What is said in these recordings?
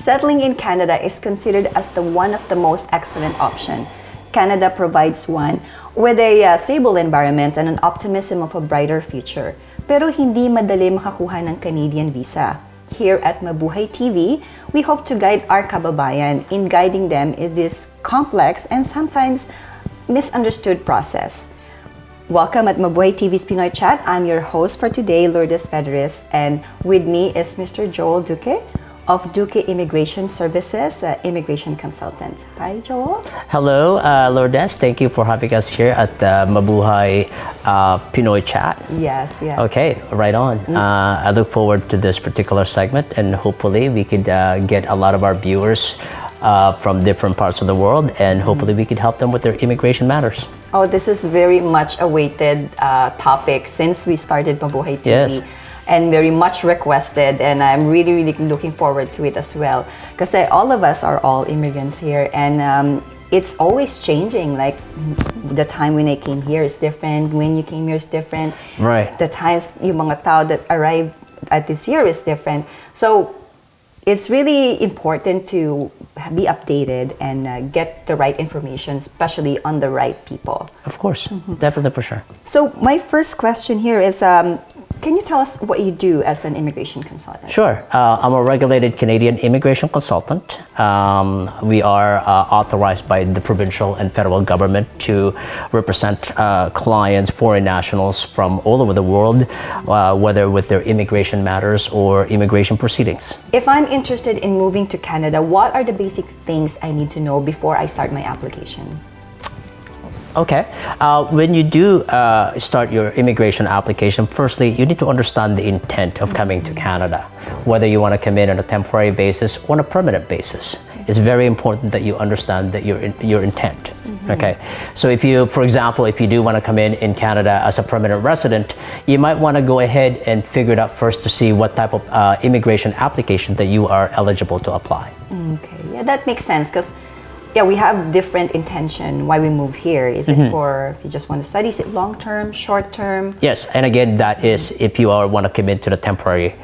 settling in Canada is considered as one of the most excellent option. Canada provides one with a stable environment and an optimism of a brighter future. Pero hindi madali makakuha ng Canadian visa. Here at Mabuhay TV, we hope to guide our kababayan in guiding them in this complex and sometimes misunderstood process. Welcome at Mabuhay TV's Pinoy Chat. I'm your host for today, Lourdes Federis, and with me is Mr. Joel Duque of Duque Immigration Services, immigration consultant. Hi, Joel. Hello, Lourdes. Thank you for having us here at the Mabuhay Pinoy Chat. Yes, yes. Okay, right on. I look forward to this particular segment, and hopefully we could get a lot of our viewers from different parts of the world, and hopefully we could help them with their immigration matters. Oh, this is very much awaited topic since we started Mabuhay TV. Yes. And very much requested, and I'm really, really looking forward to it as well. Because all of us are all immigrants here, and it's always changing. Like the time when I came here is different, when you came here is different. Right. The times yung mga tao that arrived at this year is different. So it's really important to be updated and get the right information, especially on the right people. Of course, definitely for sure. So my first question here is, can you tell us what you do as an immigration consultant? Sure. I'm a regulated Canadian immigration consultant. We are authorized by the provincial and federal government to represent clients, foreign nationals from all over the world, whether with their immigration matters or immigration proceedings. If I'm interested in moving to Canada, what are the basic things I need to know before I start my application? Okay. When you do start your immigration application, firstly, you need to understand the intent of coming to Canada, whether you want to come in on a temporary basis or on a permanent basis. It's very important that you understand that your intent. Okay. So if you, for example, if you do want to come in Canada as a permanent resident, you might want to go ahead and figure it out first to see what type of immigration application that you are eligible to apply. Okay. Yeah, that makes sense because we have different intention why we move here. Is it for if you just want to study? Is it long term, short term? Yes, and again, that is if you want to commit to the temporary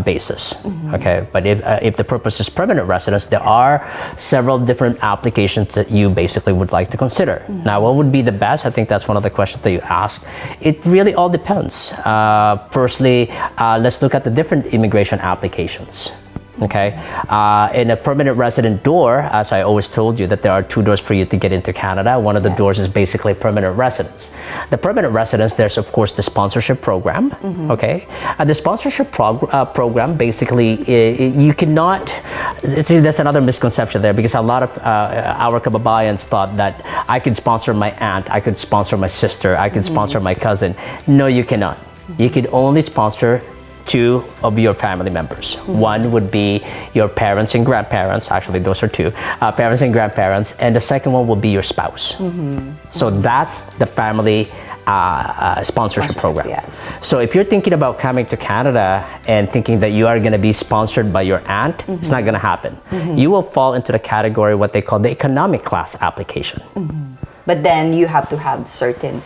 basis. Okay, but if the purpose is permanent residence, there are several different applications that you basically would like to consider. Now, what would be the best? I think that's one of the questions that you asked. It really all depends. Firstly, let's look at the different immigration applications. Okay, in a permanent resident door, as I always told you, that there are two doors for you to get into Canada. One of the doors is basically permanent residence. The permanent residence, there's of course the sponsorship program. Okay, the sponsorship program basically you cannot. See, that's another misconception there because a lot of our kababayans thought that I could sponsor my aunt, I could sponsor my sister, I could sponsor my cousin. No, you cannot. You could only sponsor two of your family members. One would be your parents and grandparents. Actually, those are two, parents and grandparents. And the second one will be your spouse. So that's the family sponsorship program. Yes. So if you're thinking about coming to Canada and thinking that you are going to be sponsored by your aunt, it's not going to happen. You will fall into the category what they call the economic class application. But then you have to have certain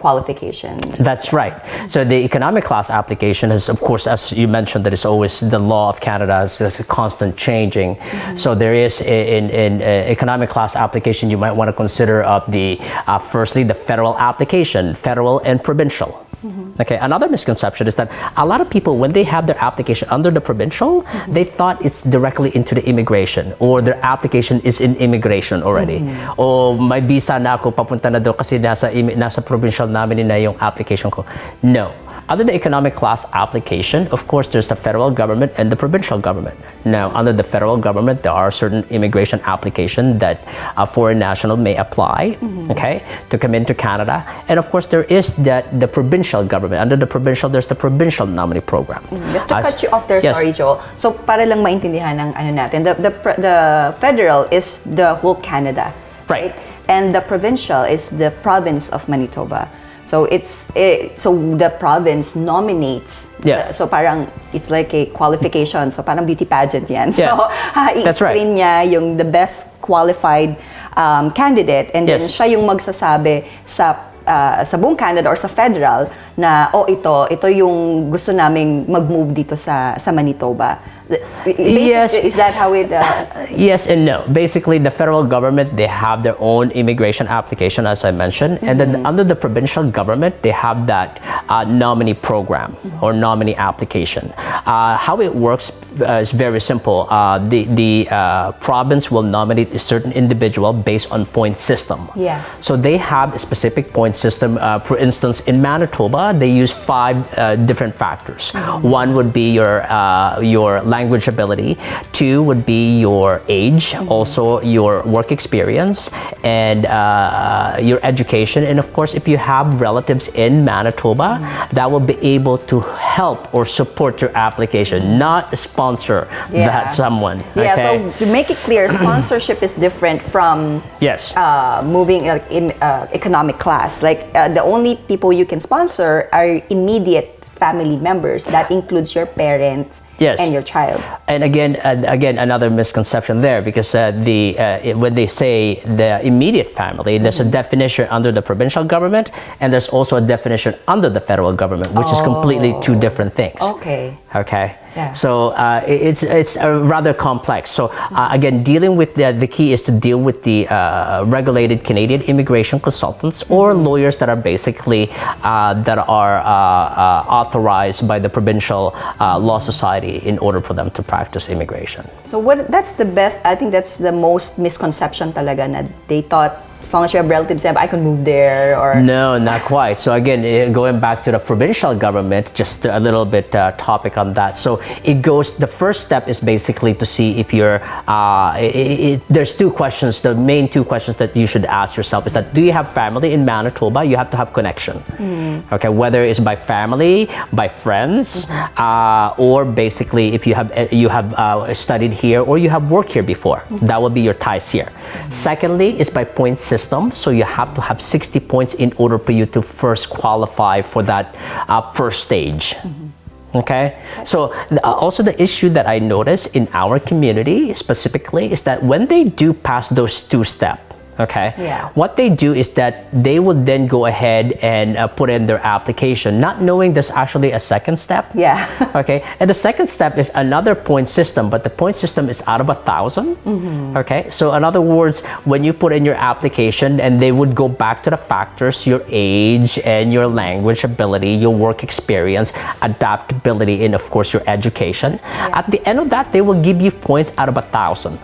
qualification. That's right. So the economic class application is, of course, as you mentioned, that is always the law of Canada is a constant changing. So there is in economic class application, you might want to consider of the firstly the federal application, federal and provincial. Okay, another misconception is that a lot of people, when they have their application under the provincial, they thought it's directly into the immigration or their application is in immigration already. O may visa na ako papunta na doon kasi nasa provincial namin na yung application ko. No. Under the economic class application, of course, there's the federal government and the provincial government. Now, under the federal government, there are certain immigration applications that a foreign national may apply, okay, to come into Canada. And of course, there is the provincial government. Under the provincial, there's the provincial nominee program. Just to cut you off there, yes. Sorry, Joel. So, para lang maintindihan ng ano natin, the federal is the whole Canada, right? And the provincial is the province of Manitoba. So so the province nominates. Yeah. So parang it's like a qualification. So parang beauty pageant yan. So that's right. niya yung the best qualified candidate, and then siya yung magsasabi sa sa buong Canada or sa federal na ito yung gusto naming mag-move dito sa Manitoba. Yes. Is that how it Yes and no. Basically, the federal government, they have their own immigration application, as I mentioned, and then under the provincial government, they have that nominee program or nominee application. How it works is very simple. The province will nominate a certain individual based on point system. Yeah. So they have a specific point system. For instance, in Manitoba, they use 5 different factors. One would be your language ability. 2 would be your age, also your work experience, and your education. And of course, if you have relatives in Manitoba, that will be able to help or support your application, not sponsor that someone. Yeah, Okay? so to make it clear, sponsorship is different from Yes. moving in economic class. Like the only people you can sponsor are immediate family members. That includes your parents Yes. and your child. And again, another misconception there, because when they say the immediate family, there's a definition under the provincial government, and there's also a definition under the federal government, which is completely 2 different things. Okay. Okay. Yeah. So it's rather complex. So again, dealing with the key is to deal with the regulated Canadian immigration consultants or lawyers that are basically authorized by the provincial law society in order for them to practice immigration. So that's the best, I think that's the most misconception talaga na they thought as long as you have relatives, I can move there or... No, not quite. So again, going back to the provincial government, just a little bit topic on that. So the first step is basically to see if you're, there's 2 questions, the main 2 questions that you should ask yourself is that, do you have family in Manitoba? You have to have connection. Okay, whether it's by family, by friends, or basically if you have studied here or you have worked here before, that will be your ties here. Secondly, it's by points system, so you have to have 60 points in order for you to first qualify for that first stage. Okay, so also the issue that I notice in our community specifically is that when they do pass those 2 steps, okay, what they do is that they would then go ahead and put in their application, not knowing there's actually a second step. Yeah. Okay, and the second step is another point system, but the point system is out of 1,000. Okay, so in other words, when you put in your application, and they would go back to the factors, your age and your language ability, your work experience, adaptability, and of course your education. At the end of that, they will give you points out of 1,000.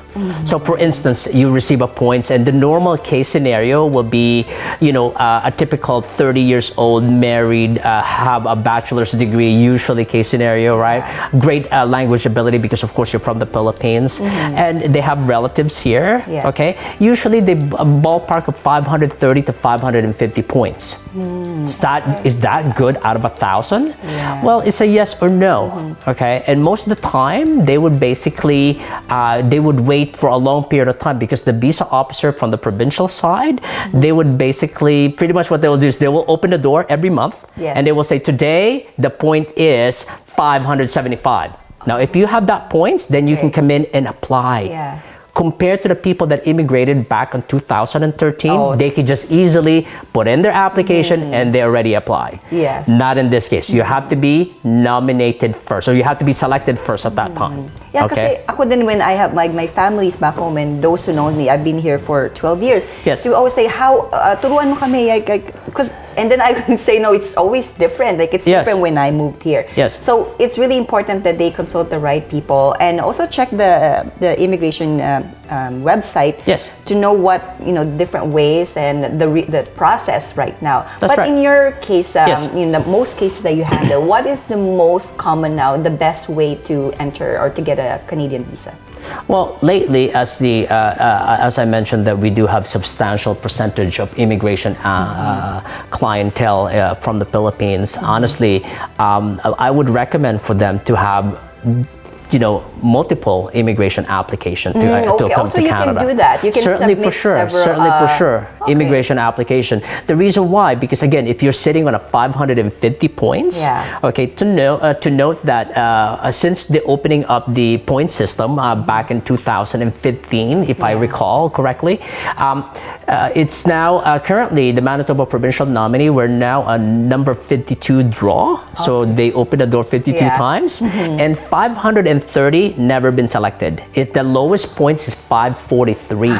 So for instance, you receive a points, and the normal case scenario will be, a typical 30 years old, married, have a bachelor's degree, usually case scenario, right? Great language ability because of course you're from the Philippines, and they have relatives here, okay? Usually they ballpark of 530 to 550 points. Is that good out of 1,000? Well, it's a yes or no, okay? And most of the time, they would basically, they would wait for a long period of time because the visa officer from the provincial side, they would basically, pretty much what they will do is they will open the door every month, and they will say, today, the point is 575. Now, if you have that points, then you can come in and apply. Compared to the people that immigrated back in 2013, they could just easily put in their application and they already apply. Yes. Not in this case. You have to be nominated first, or you have to be selected first at that time. Yeah, okay? kasi ako din when I have my families back home and those who know me, I've been here for 12 years. Yes. So always say, how, turuan mo kami, because, and then I would say, no, it's always different. Like it's different when I moved here. Yes. So it's really important that they consult the right people and also check the immigration website to know what, different ways and the process right now. That's but right. in your case, in the most cases that you handle, what is the most common now, the best way to enter or to get a Canadian visa? Well, lately, as I mentioned, that we do have substantial percentage of immigration clientele from the Philippines. Honestly, I would recommend for them to have, multiple immigration application to okay. come So to you Canada. can do that. You can certainly submit for sure, several, certainly for sure, okay. immigration application. The reason why, because again, if you're sitting on a 550 points, Yeah. okay, to note that since the opening up the point system back in 2015, if I recall correctly, it's now currently the Manitoba provincial nominee. We're now a number 52 draw, so they opened the door 52 times, and 530 never been selected. The lowest points is 543.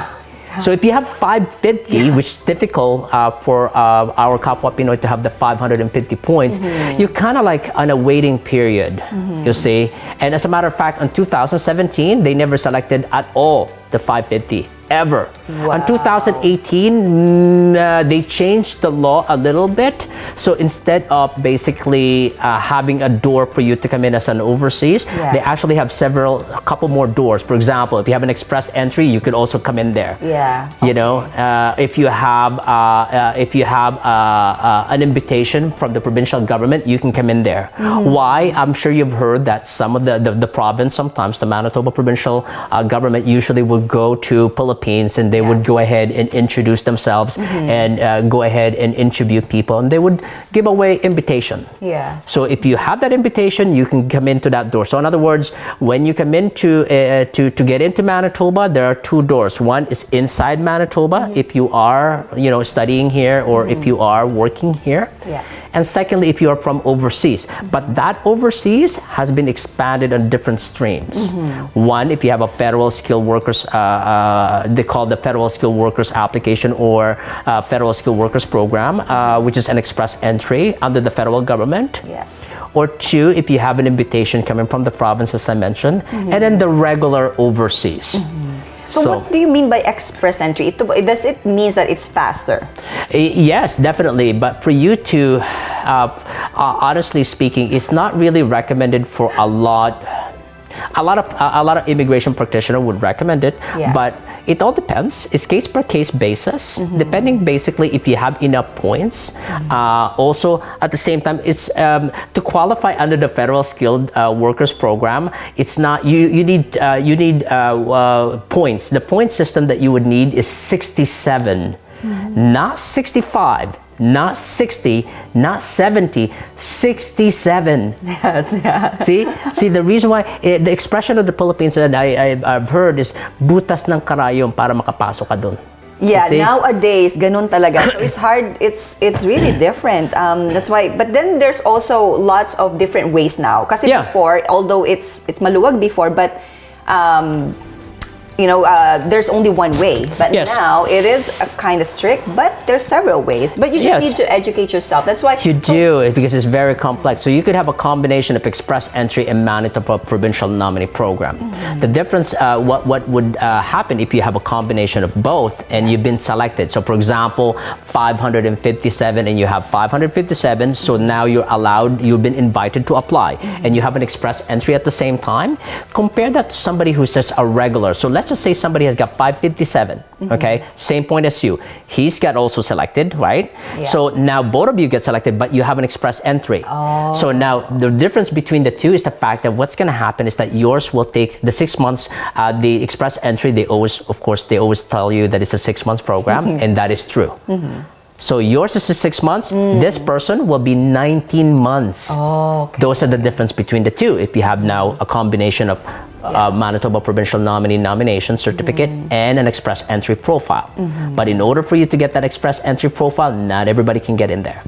So if you have 550, which is difficult for our Kapwa Pinoy to have the 550 points, you're kind of like on a waiting period, you see. And as a matter of fact, in 2017, they never selected at all the 550. Ever. Wow. In 2018, they changed the law a little bit. So instead of basically having a door for you to come in as an overseas, they actually have a couple more doors. For example, if you have an express entry, you could also come in there. Yeah. You know, if you have an invitation from the provincial government, you can come in there. Why? I'm sure you've heard that some of the province, sometimes the Manitoba provincial government usually would go to Philippines and they would go ahead and introduce themselves and go ahead and interview people, and they would give away invitation. Yeah. So if you have that invitation, you can come into that door. So in other words, when you come into to get into Manitoba, there are two doors. One is inside Manitoba if you are studying here or if you are working here. Yeah. And secondly, if you are from overseas. But that overseas has been expanded on different streams. One, if you have a federal skilled workers, they call the federal skilled workers application or federal skilled workers program, which is an express entry under the federal government. Yes. Or two, if you have an invitation coming from the province, as I mentioned, and then the regular overseas. So what do you mean by express entry? Does it mean that it's faster? Yes, definitely. But for you to, honestly speaking, it's not really recommended for a lot of immigration practitioner would recommend it, but it all depends. It's case per case basis, depending basically if you have enough points. Also, at the same time, it's to qualify under the federal skilled workers program. It's not you need points. The point system that you would need is 67, not 65. Not 60, not 70, 67. See, the reason why the expression of the Philippines that I've heard is butas ng karayom para makapasok ka dun. Yeah, nowadays ganun talaga. So it's hard. It's really different. That's why. But then there's also lots of different ways now. Kasi before, although it's maluwag before, but there's only one way. But now it is kind of strict, but there's several ways. But you just need to educate yourself. That's why you do, because it's very complex. So you could have a combination of express entry and Manitoba provincial nominee program. The difference, what would happen if you have a combination of both and you've been selected? So for example, 557 and you have 557. So now you've been invited to apply, and you have an express entry at the same time. Compare that to somebody who says a regular. So let's just say somebody has got 557, okay? Same point as you. He's got also selected, right? Yeah. So now both of you get selected, but you have an express entry. So now the difference between the two is the fact that what's gonna happen is that yours will take the 6 months, the express entry, they always tell you that it's a 6 months program, and that is true. So yours is 6 months, this person will be 19 months. Those are the difference between the two. If you have now a combination of Manitoba provincial nominee nomination certificate and an express entry profile. But in order for you to get that express entry profile, not everybody can get in there.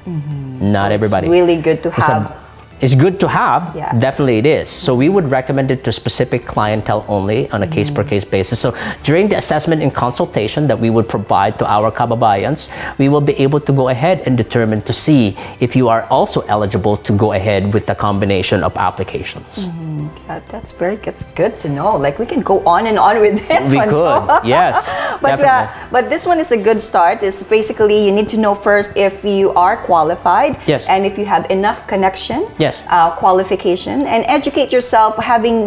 Not everybody. It's really good to have. It's good to have, definitely it is. So we would recommend it to specific clientele only on a case-per-case basis. So during the assessment and consultation that we would provide to our kababayans, we will be able to go ahead and determine to see if you are also eligible to go ahead with the combination of applications. That's good to know. Like we can go on and on with this one. We could, yes, definitely. But this one is a good start. It's basically you need to know first if you are qualified, and if you have enough connection. Yes. qualification, and educate yourself,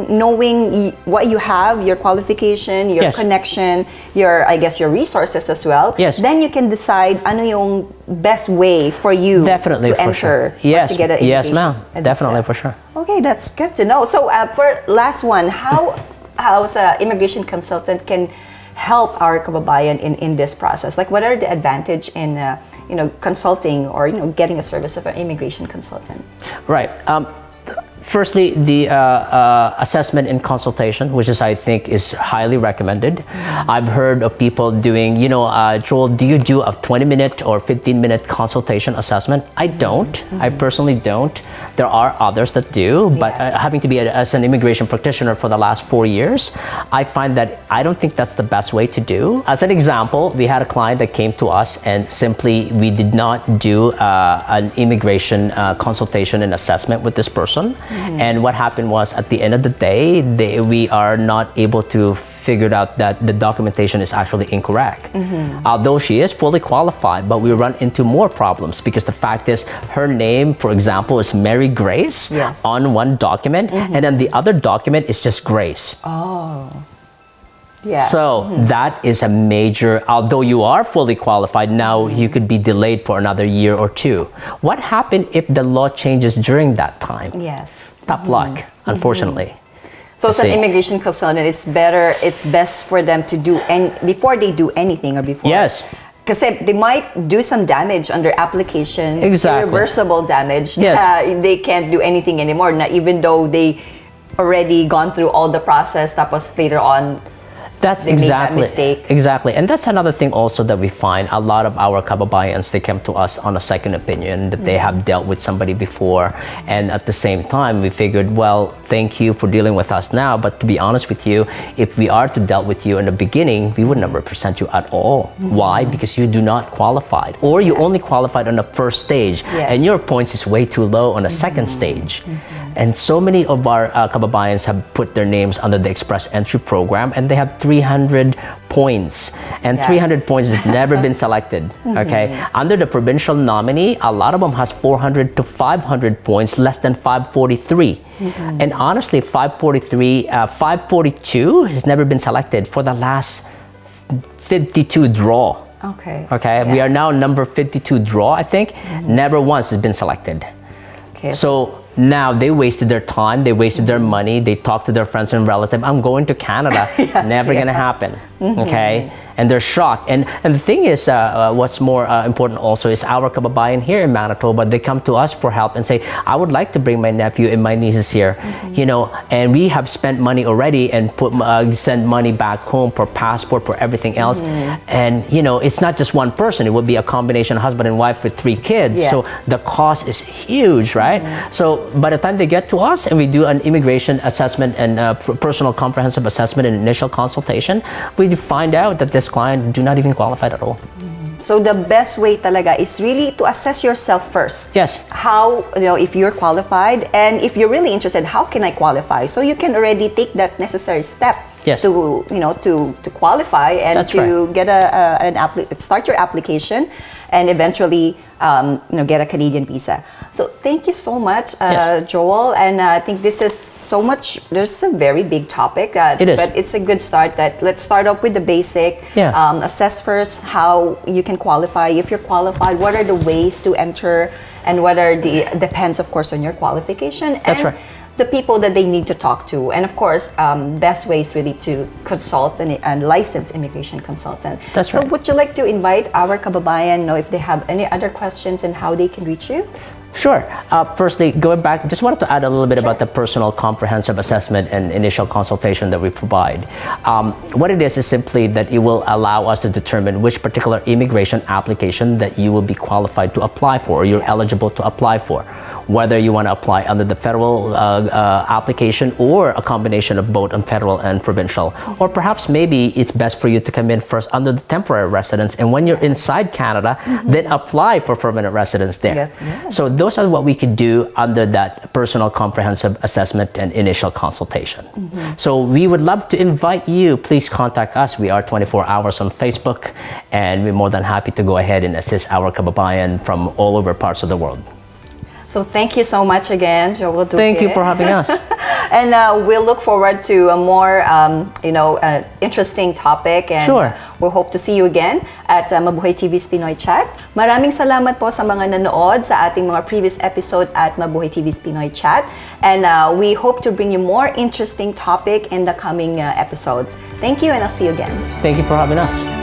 knowing what you have, your qualification, your Yes. connection, I guess your resources as well. Yes. Then you can decide ano yung best way for you Definitely, to for enter sure. or Yes, to get an yes, immigration ma'am. visa. Definitely, for sure. Okay, that's good to know. So for last one, how as an immigration consultant can help our kababayan in this process? Like, what are the advantage in consulting or getting a service of an immigration consultant? Right. Firstly, the assessment and consultation, which I think is highly recommended. I've heard of people doing, Joel, do you do a 20-minute or 15-minute consultation assessment? I don't. I personally don't. There are others that do, but having to be as an immigration practitioner for the last 4 years, I find that I don't think that's the best way to do. As an example, we had a client that came to us and simply we did not do an immigration consultation and assessment with this person. And what happened was, at the end of the day, we are not able to figure out that the documentation is actually incorrect. Although she is fully qualified, but we run into more problems because the fact is her name, for example, is Mary Grace on one document, and then the other document is just Grace. Yeah. So that is a major, although you are fully qualified, now you could be delayed for another year or two. What happened if the law changes during that time? Yes. Tough luck, unfortunately. So as an immigration consultant, it's best for them to do, before they do anything, or before. Yes. Because they might do some damage under application. Exactly. Irreversible damage. Yes. They can't do anything anymore, even though they already gone through all the process, tapos later on, That's they made that mistake. Exactly. And that's another thing also that we find. A lot of our kababayans, they come to us on a second opinion that they have dealt with somebody before. And at the same time, we figured, well, thank you for dealing with us now. But to be honest with you, if we are to dealt with you in the beginning, we would not represent you at all. Why? Because you do not qualify. Or you only qualified on the first stage. And your points is way too low on the second stage. And so many of our kababayans have put their names under the Express Entry program, and they have 300 points. And 300 points has never been selected, okay? Under the provincial nominee, a lot of them has 400 to 500 points, less than 543. And honestly, 542 has never been selected for the last 52 draw. Okay. We are now number 52 draw, I think. Never once has been selected. Okay. So now they wasted their time, they wasted their money, they talked to their friends and relatives, I'm going to Canada. Never gonna happen. Okay? And they're shocked. And the thing is, what's more important also is our kababayan here in Manitoba, they come to us for help and say, I would like to bring my nephew and my nieces here, and we have spent money already and send money back home for passport, for everything else. And, it's not just one person, it would be a combination husband and wife with 3 kids. So the cost is huge, right? So by the time they get to us and we do an immigration assessment and personal comprehensive assessment and initial consultation, we find out that this client do not even qualify at all. So the best way talaga is really to assess yourself first. Yes. How, if you're qualified, and if you're really interested, how can I qualify? So you can already take that necessary step to, to qualify and That's to right. get start your application and eventually, get a Canadian visa. So thank you so much, Joel. And I think this is there's a very big topic. It is. But it's a good start let's start off with the basic. Assess first how you can qualify. If you're qualified, what are the ways to enter, and what are depends, of course, on your qualification. That's and right. the people that they need to talk to. And of course, best ways really to consult and licensed immigration consultant. That's so right. would you like to invite our kababayan, if they have any other questions and how they can reach you? Sure. Firstly, going back, just wanted to add a little bit about the personal comprehensive assessment and initial consultation that we provide. What it is simply that it will allow us to determine which particular immigration application that you will be qualified to apply for, or you're eligible to apply for. Whether you want to apply under the federal application or a combination of both on federal and provincial. Or perhaps maybe it's best for you to come in first under the temporary residence, and when you're inside Canada, then apply for permanent residence there. Yes, yes. So those are what we could do under that personal comprehensive assessment and initial consultation. So we would love to invite you. Please contact us. We are 24 hours on Facebook, and we're more than happy to go ahead and assist our kababayan from all over parts of the world. So thank you so much again, Joel Duque. Thank you for having us. And we'll look forward to a more, interesting topic. And Sure. we hope to see you again at Mabuhay TV's Pinoy Chat. Maraming salamat po sa mga nanood sa ating mga previous episode at Mabuhay TV's Pinoy Chat. And we hope to bring you more interesting topic in the coming episodes. Thank you, and I'll see you again. Thank you for having us.